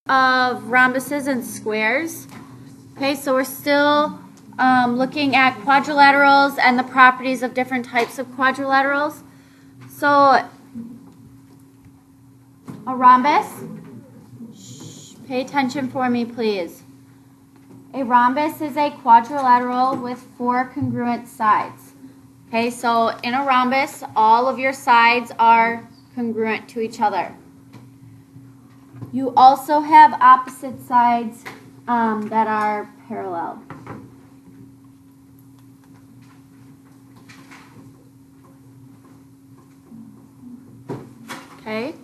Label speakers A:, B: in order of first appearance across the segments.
A: of rhombuses and squares. Okay, so we're still looking at quadrilaterals and the properties of different types of quadrilaterals. So a rhombus, pay attention for me please. A rhombus is a quadrilateral with 4 congruent sides. Okay, so in a rhombus, all of your sides are congruent to each other. You also have opposite sides that are parallel. Okay.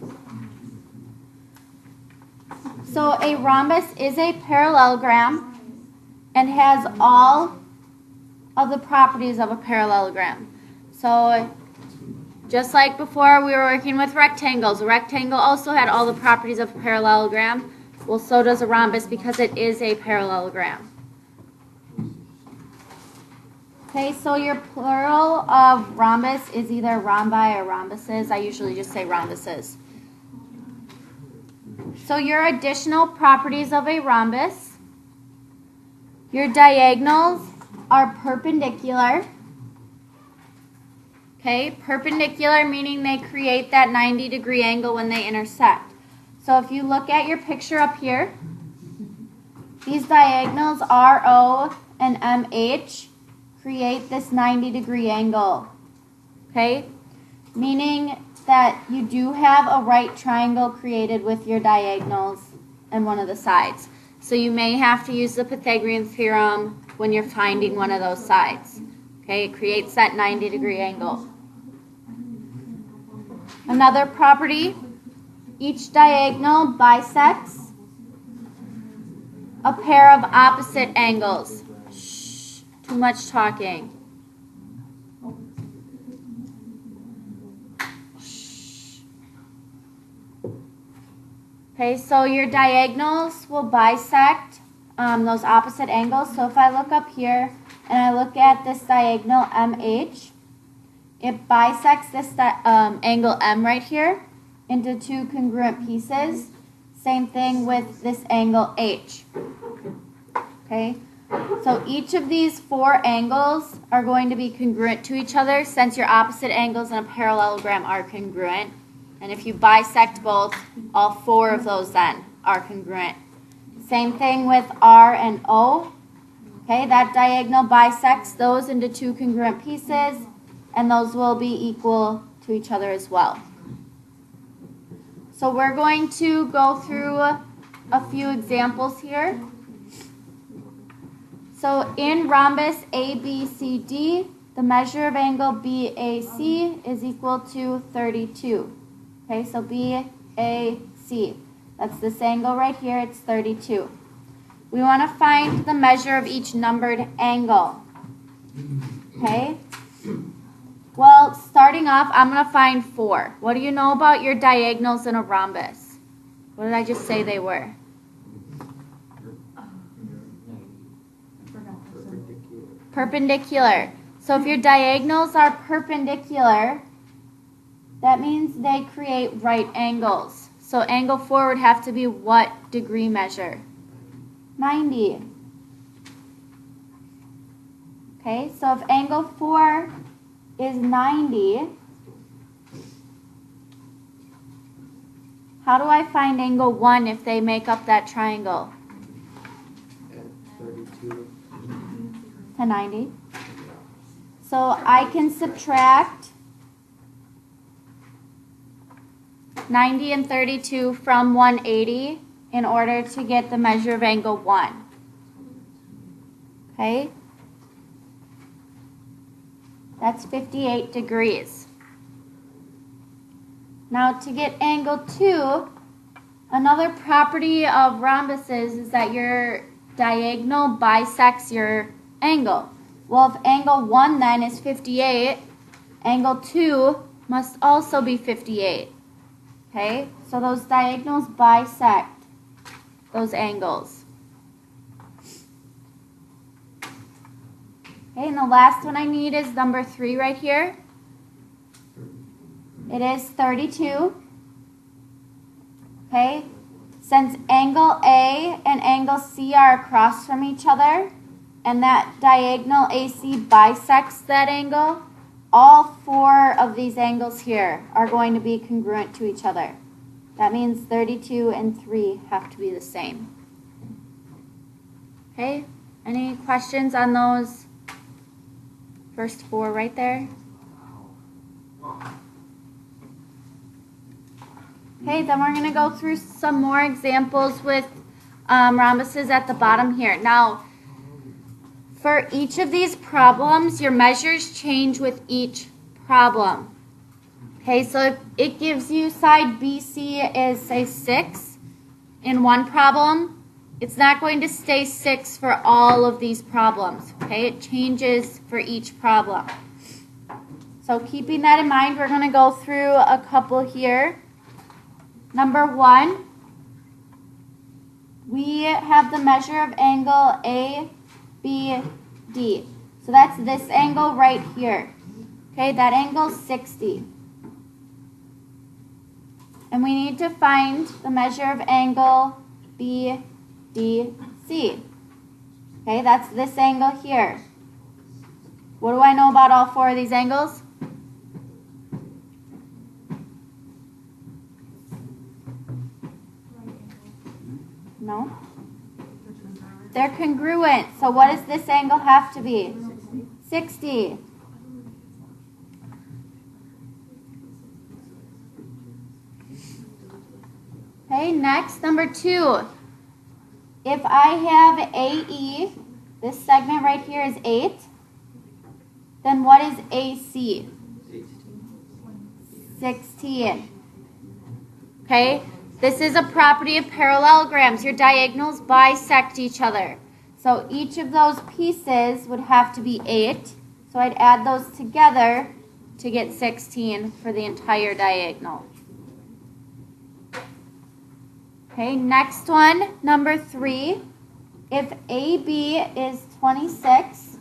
A: So a rhombus is a parallelogram and has all of the properties of a parallelogram. So just like before we were working with rectangles, a rectangle also had all the properties of a parallelogram. Well, so does a rhombus because it is a parallelogram. Okay, so your plural of rhombus is either rhombi or rhombuses. I usually just say rhombuses. So your additional properties of a rhombus, your diagonals are perpendicular. Okay, perpendicular meaning they create that 90-degree angle when they intersect. So if you look at your picture up here, these diagonals RO and MH create this 90-degree angle. Okay, meaning that you do have a right triangle created with your diagonals and one of the sides. So you may have to use the Pythagorean theorem when you're finding one of those sides. Okay, it creates that 90-degree angle. Another property, each diagonal bisects a pair of opposite angles. Shh, too much talking. Okay, so your diagonals will bisect those opposite angles. So if I look up here and I look at this diagonal MH, it bisects this angle M right here into 2 congruent pieces. Same thing with this angle H. Okay, so each of these 4 angles are going to be congruent to each other since your opposite angles in a parallelogram are congruent. And if you bisect both, all 4 of those then are congruent. Same thing with R and O. Okay, that diagonal bisects those into 2 congruent pieces, and those will be equal to each other as well. So we're going to go through a few examples here. So in rhombus ABCD, the measure of angle BAC is equal to 32. Okay, so BAC, that's this angle right here, it's 32. We want to find the measure of each numbered angle. Okay, well, starting off, I'm going to find 4. What do you know about your diagonals in a rhombus? What did I just say they were? Perpendicular. So if your diagonals are perpendicular, that means they create right angles. So angle 4 would have to be what degree measure? 90. Okay, so if angle 4 is 90, how do I find angle 1 if they make up that triangle?
B: 32
A: to 90. So I can subtract 90 and 32 from 180 in order to get the measure of angle 1. Okay? That's 58 degrees. Now to get angle 2, another property of rhombuses is that your diagonal bisects your angle. Well, if angle 1 then is 58, angle 2 must also be 58. Okay, so those diagonals bisect those angles. Okay, and the last one I need is number 3 right here. It is 32. Okay, since angle A and angle C are across from each other, and that diagonal AC bisects that angle, all four of these angles here are going to be congruent to each other. That means 32 and 3 have to be the same. Okay, any questions on those first four right there? Okay, then we're going to go through some more examples with rhombuses at the bottom here. Now, for each of these problems, your measures change with each problem. Okay, so if it gives you side BC is, say, 6 in one problem, it's not going to stay 6 for all of these problems. Okay, it changes for each problem. So keeping that in mind, we're going to go through a couple here. Number 1, we have the measure of angle ABD. So that's this angle right here. Okay, that angle is 60. And we need to find the measure of angle BDC. Okay, that's this angle here. What do I know about all four of these angles? No? They're congruent. So what does this angle have to be? 60. Okay, next, number 2. If I have AE, this segment right here is 8, then what is AC? 16. Okay, this is a property of parallelograms. Your diagonals bisect each other. So each of those pieces would have to be 8. So I'd add those together to get 16 for the entire diagonal. Okay, next one, number 3. If AB is 26,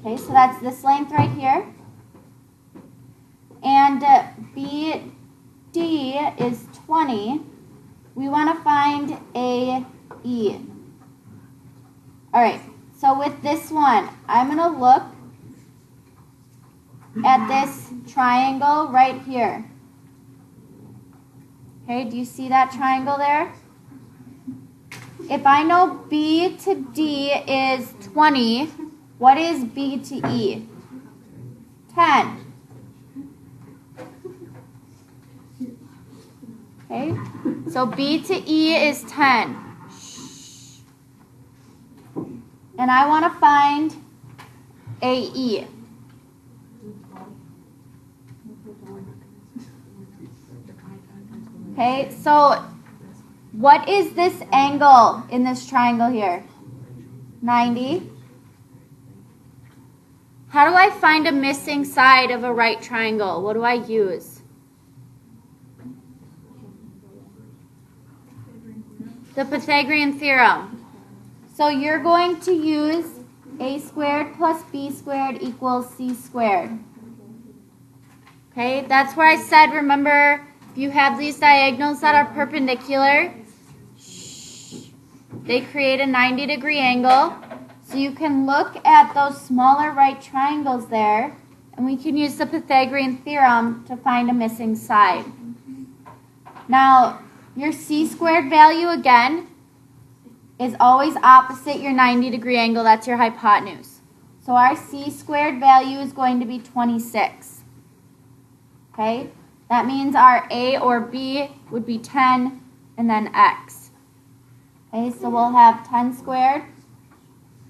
A: okay, so that's this length right here, and BD is 20, we want to find AE. All right, so with this one, I'm going to look at this triangle right here. Okay, do you see that triangle there? If I know B to D is 20, what is B to E? 10. Okay, so B to E is 10. And I want to find AE. Okay, so what is this angle in this triangle here? 90. How do I find a missing side of a right triangle? What do I use? The Pythagorean theorem. So you're going to use a squared plus b squared equals c squared. Okay, that's where I said, remember, if you have these diagonals that are perpendicular, they create a 90-degree angle. So you can look at those smaller right triangles there, and we can use the Pythagorean theorem to find a missing side. Now, your c squared value, again, is always opposite your 90-degree angle. That's your hypotenuse. So our c squared value is going to be 26. Okay? That means our a or b would be 10 and then x. Okay, so we'll have 10 squared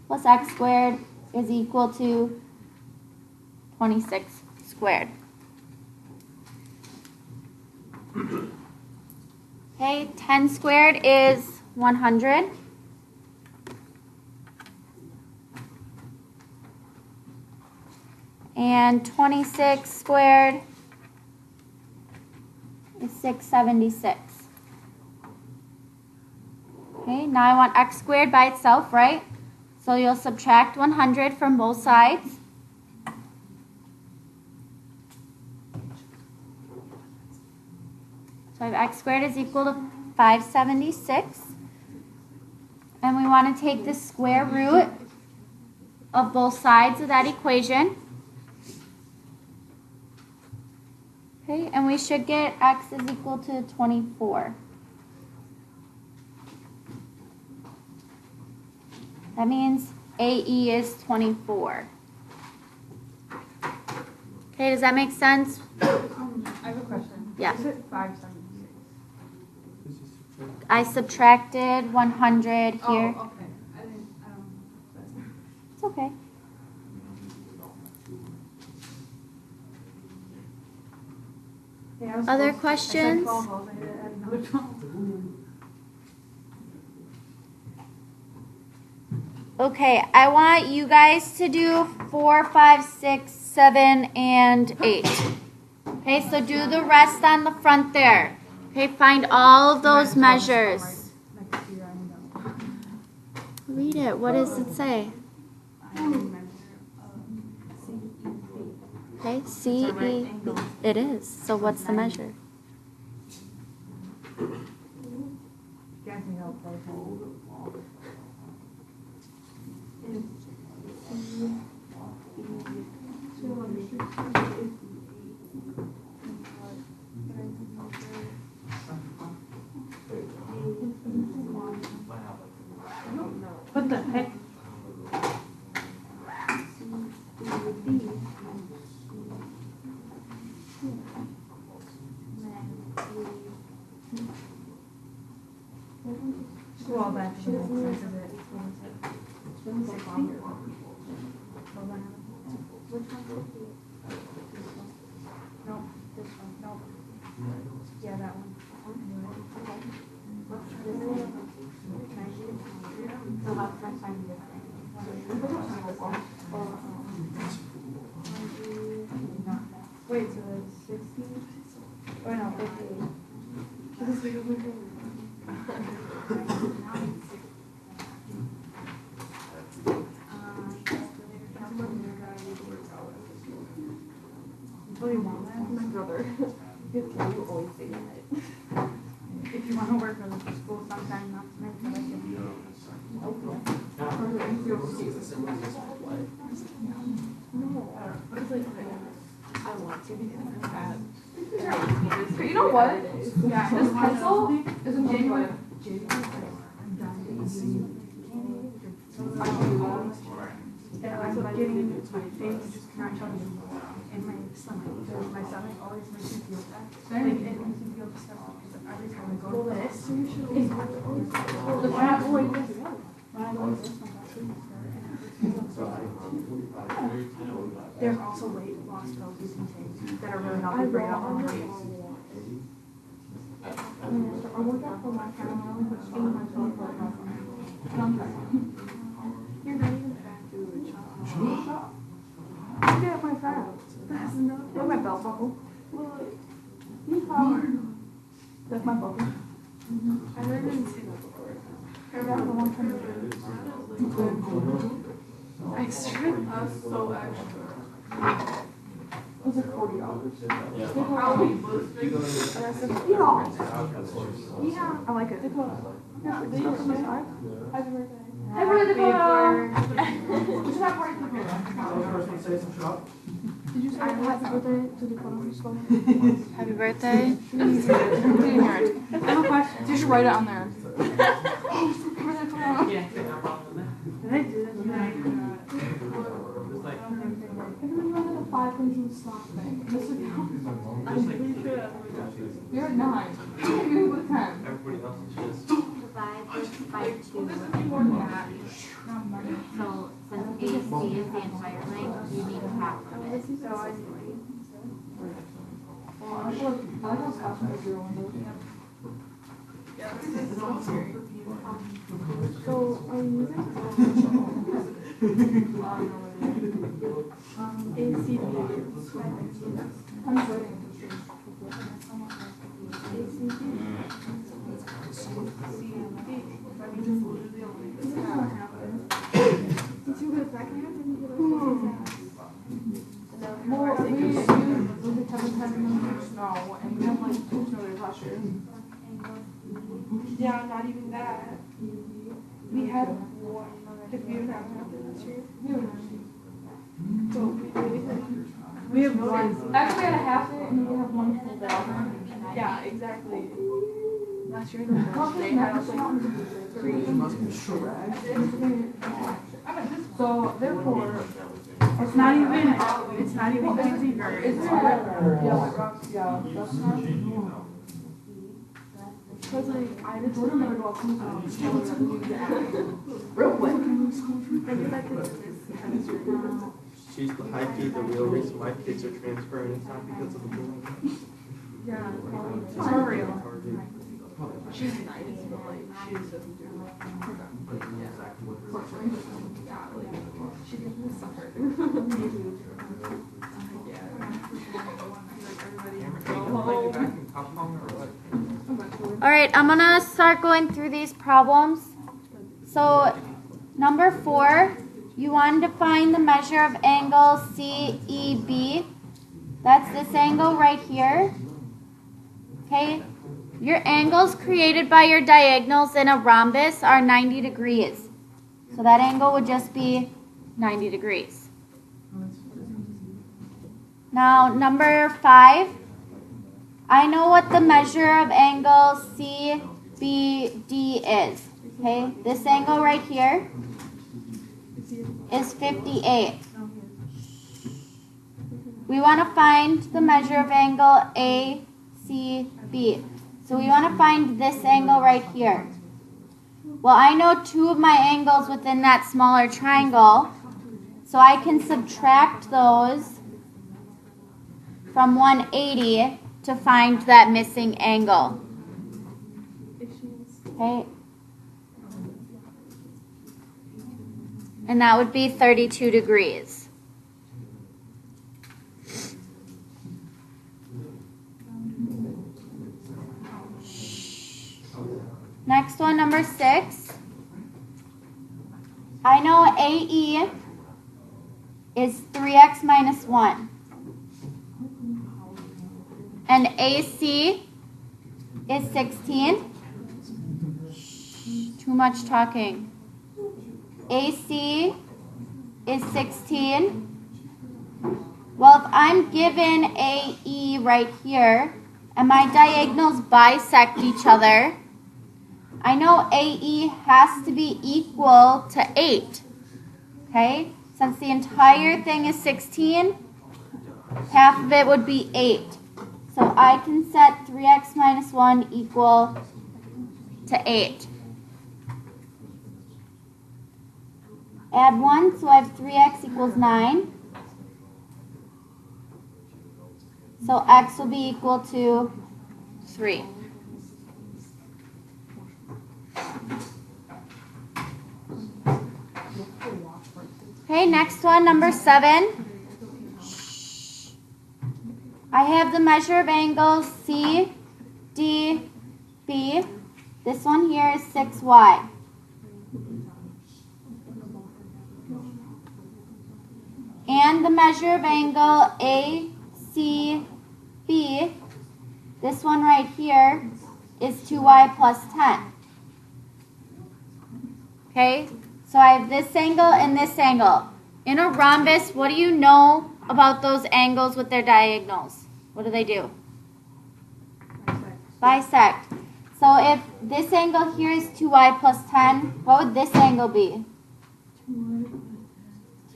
A: plus x squared is equal to 26 squared. Okay, 10 squared is 100. And 26 squared is 676. Okay, now I want x squared by itself, right? So you'll subtract 100 from both sides. So I have x squared is equal to 576. And we want to take the square root of both sides of that equation. Okay, and we should get x is equal to 24. That means AE is 24. Okay, does that make sense?
B: I have a question.
A: Yeah.
B: Is it 576?
A: I subtracted 100 here.
B: Oh, okay. I don't.
A: It's okay.
B: Yeah, I was
A: Other
B: close.
A: questions?
B: I said 12 I had another 12.
A: Okay, I want you guys to do 4, 5, 6, 7, and 8. Okay, so do the rest on the front there. Okay, find all of those measures.
B: Next year, I know.
A: Read it. What does it say?
B: I measure
A: Okay, C, E, B. It is. So what's the measure?
B: You guys need help, please. What the heck? Well, that should have been it. Nope, this one, nope. Yeah, that one. So how can I find this thing? Wait, so it's 60? Or no, 58. What do you want? My brother. You always say that. If you want to work on the school sometime, not to make that I can do. I want to because I'm bad. But you know what? Yeah, this pencil is in January. And that's what I'm getting into my face, just not telling you. And my stomach, because my stomach always makes me feel bad. Like, it makes me feel disgusting. Because every time I go to this, it's hard to always go. When I go like this, when I go like this, my back feels There's also weight loss pills you can take that are really helping bring up my weight. I work out for my family, but she my phone for You're not even fat, dude. Shut up. Look at my fat. That's not. Look at my belt buckle. Look. You power. That's my buckle. I really didn't see that before. I remember the one time extra. That's so extra. It was like $40. Yeah. And I said, yeah. I like it. Dakota. Yeah, did you come this time? Happy birthday. Happy birthday, Dakota. What's that party, Dakota? Did you say happy birthday to Dakota?
A: Happy birthday.
B: I have a question. You should write it on there.
C: Yeah,
B: Did I do that? Everyone 5 and stop thing. This would help. I'm pretty sure. You're at 9. You're at 10.
C: everybody else is just.
D: Divide this by 2. So since AC is the entire length, you need half of it.
B: So I see. Well, I like those costumes you're windows. Yeah, this is so scary. So, are you using ACB. I'm waiting. Yeah, not even that. We had one. If you have happened this year, so we have one. Actually, we had a half day and we have one full day. Yeah, exactly. Last year, they had like 3. So therefore, it's not even crazy. Because like, I just don't know what real quick.
C: She's the high key, the real reason why kids are transferring. It's not because of the bullying.
B: Yeah, it's for real. She's nice, but like, she just doesn't do her job. Yeah, like, she doesn't suffer.
A: All right, I'm gonna start going through these problems. So, number 4, you wanted to find the measure of angle CEB. That's this angle right here. Okay, your angles created by your diagonals in a rhombus are 90 degrees. So that angle would just be 90 degrees. Now, number 5, I know what the measure of angle CBD is. Okay, this angle right here is 58. We want to find the measure of angle ACB. So we want to find this angle right here. Well, I know 2 of my angles within that smaller triangle, so I can subtract those from 180 to find that missing angle. Okay. And that would be 32 degrees. Next one, number 6. I know AE is 3x minus 1. And AC is 16. Too much talking. AC is 16. Well, if I'm given AE right here, and my diagonals bisect each other, I know AE has to be equal to 8. Okay? Since the entire thing is 16, half of it would be 8. So I can set 3x minus 1 equal to 8. Add 1, so I have 3x equals 9. So x will be equal to 3. Okay, next one, number 7. I have the measure of angles CDB. This one here is 6y. And the measure of angle ACB, this one right here, is 2y plus 10. Okay, so I have this angle and this angle. In a rhombus, what do you know about those angles with their diagonals? What do they do? Bisect. So if this angle here is 2y plus 10, what would this angle be?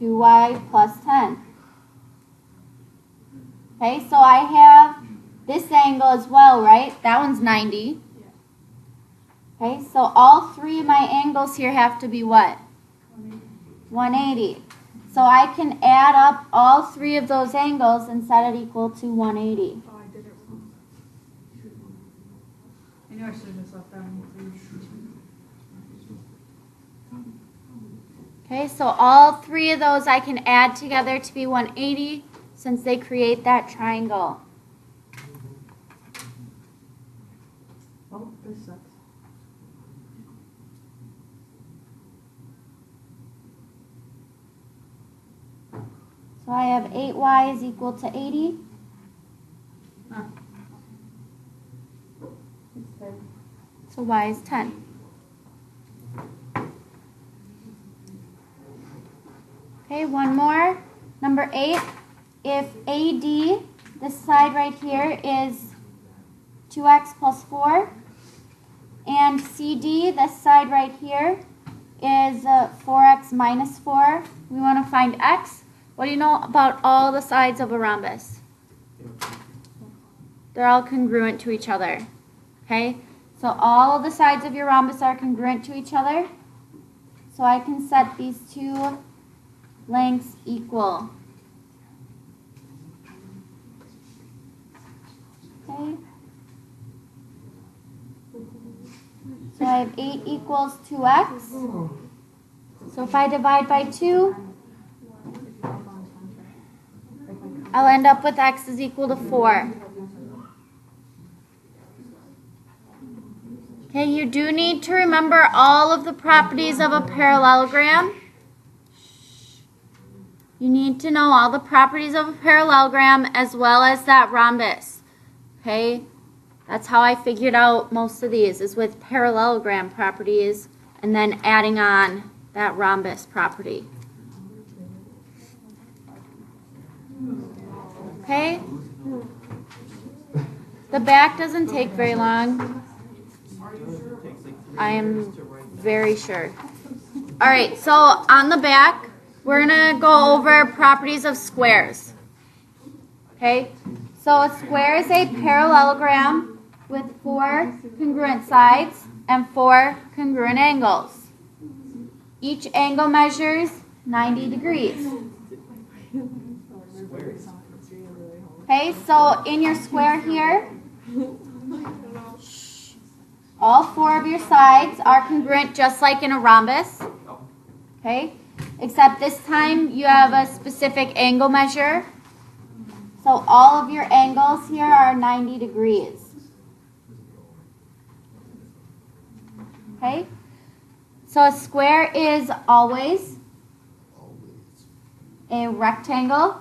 A: 2y plus 10. Okay, so I have this angle as well, right? That one's 90. Okay, so all 3 of my angles here have to be what? 180. So I can add up all 3 of those angles and set it equal to 180.
B: Oh, I did it wrong. I knew I should have just left that one.
A: Okay, so all 3 of those I can add together to be 180 since they create that triangle.
B: Oh, this sucks.
A: So I have 8y is equal to 80.
B: Huh.
A: So y is 10. Okay, one more. Number 8, if AD, this side right here, is 2x plus 4, and CD, this side right here, is 4x minus 4, we want to find x. What do you know about all the sides of a rhombus? They're all congruent to each other. Okay? So all of the sides of your rhombus are congruent to each other. So I can set these two lengths equal. Okay? So I have 8 equals 2x. So if I divide by 2, I'll end up with x is equal to 4. Okay, you do need to remember all of the properties of a parallelogram. You need to know all the properties of a parallelogram as well as that rhombus. Okay, that's how I figured out most of these, is with parallelogram properties and then adding on that rhombus property. Okay, the back doesn't take very long. I am very sure. All right, so on the back, we're going to go over properties of squares. Okay, so a square is a parallelogram with 4 congruent sides and 4 congruent angles. Each angle measures 90 degrees. Okay, so in your square here, all 4 of your sides are congruent just like in a rhombus. Okay, except this time you have a specific angle measure. So all of your angles here are 90 degrees. Okay, so a square is always a rectangle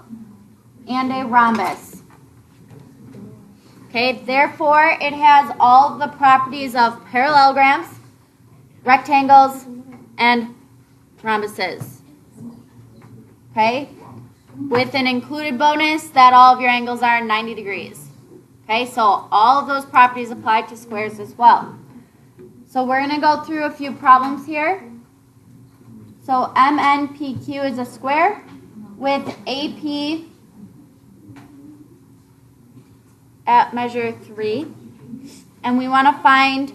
A: and a rhombus. Okay, therefore it has all of the properties of parallelograms, rectangles, and rhombuses. Okay, with an included bonus that all of your angles are 90 degrees. Okay, so all of those properties apply to squares as well. So we're going to go through a few problems here. So MNPQ is a square with AP at measure 3. And we want to find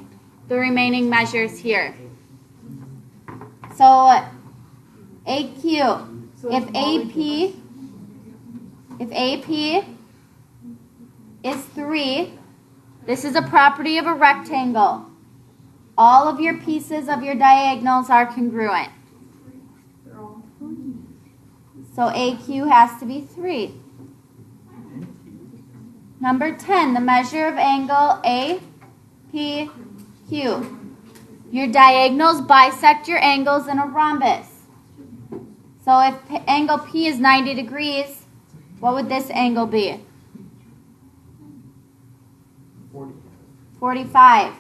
A: the remaining measures here. So AQ, if AP is 3, this is a property of a rectangle. All of your pieces of your diagonals are congruent. So AQ has to be 3. Number 10, the measure of angle APQ. Your diagonals bisect your angles in a rhombus. So if angle P is 90 degrees, what would this angle be? 45.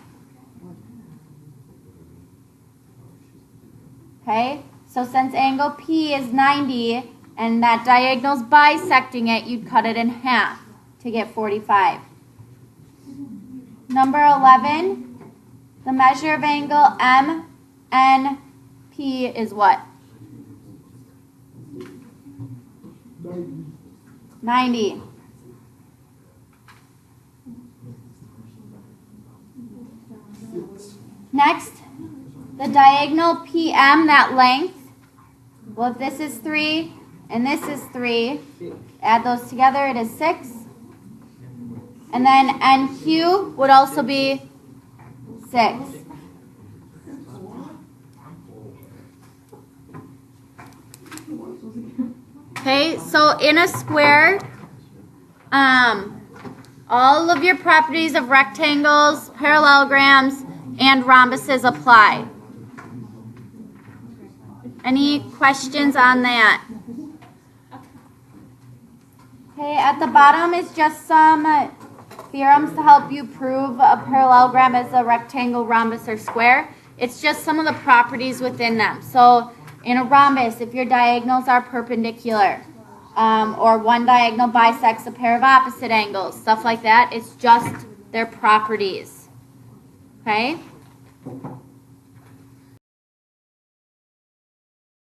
A: Okay, so since angle P is 90 and that diagonal's bisecting it, you'd cut it in half to get 45. Number 11, the measure of angle MNP is what? 90. Next, the diagonal PM, that length. Well, if this is 3 and this is 3, add those together, it is 6. And then NQ would also be 6. Okay, so in a square, all of your properties of rectangles, parallelograms, and rhombuses apply. Any questions on that? Okay, at the bottom is just some theorems to help you prove a parallelogram is a rectangle, rhombus, or square. It's just some of the properties within them. So in a rhombus, if your diagonals are perpendicular, or one diagonal bisects a pair of opposite angles, stuff like that, it's just their properties. Okay?